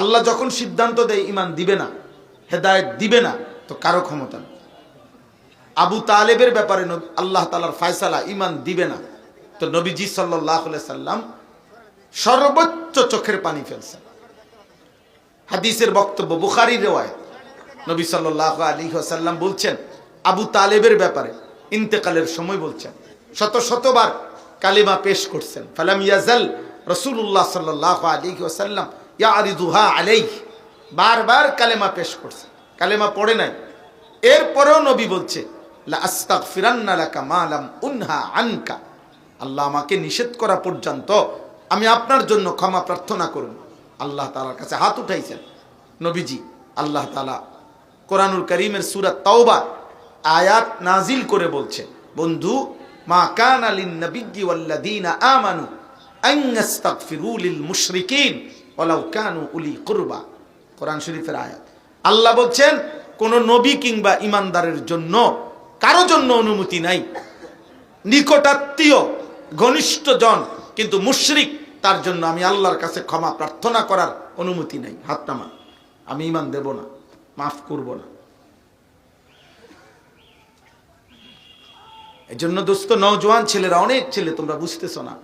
আল্লাহ যখন সিদ্ধান্ত দেয় ইমান দিবে না, হেদায়েত দিবে না, তো কারো ক্ষমতা নেই। আবু তালেবের ব্যাপারে আল্লাহ তাআলার ফয়সালা ইমান দিবে না, তো নবীজি সাল্লাল্লাহু আলাইহি সাল্লাম সর্বোচ্চ চোখের পানি ফেলছেন। হাদিসের বক্তব্য, বুখারীর riwayat, নবী সাল্লাল্লাহু আলাইহি ওয়াসাল্লাম বলছেন আবু তালেবের ব্যাপারে ইন্তেকালের সময় বলছেন, শত শতবার কালিমা পেশ করছেন। ফালাম ইয়াজাল রাসূলুল্লাহ সাল্লাল্লাহু আলাইহি ওয়াসাল্লাম ইয়ারিদুহা আলাইহি, বারবার কালেমা পেশ করছেন, কালেমা পড়ে নাই। এরপরেও নবী বলছে লা আস্তাগফিরান্না লাকা মা লাম উনহা আনকা, আল্লাহ আমাকে নিষেধ করা পর্যন্ত আমি আপনার জন্য ক্ষমা প্রার্থনা করব। আল্লাহ তাআলার কাছে হাত উঠাইছেন নবীজি। আল্লাহ তাআলা কোরআনুল কারীমের সূরা তাওবা আয়াত নাজিল করে বলছে, বন্ধু, মা কানা লিন নাবিয়্যি ওয়াল্লাযীনা আমানু আন ইস্তাগফিরু লিল মুশরিকিন ওয়ালাউ কানু উলি কুরবা। কোরআন শরীফের আয়াত। আল্লাহ বলছেন কোন নবী কিংবা ইমানদারের জন্য কারো জন্য অনুমতি নাই, নিকটাত্মীয় ঘনিষ্ঠ জন কিন্তু মুশরিক, তার জন্য আমি আল্লাহর কাছে ক্ষমা প্রার্থনা করার অনুমতি নাই। হাত নামান, আমি ঈমান দেব না, মাফ করব না। এই জন্য দোস্ত, নওজোয়ান ছেলেরা, অনেক ছেলে তোমরা বুঝতেছো না,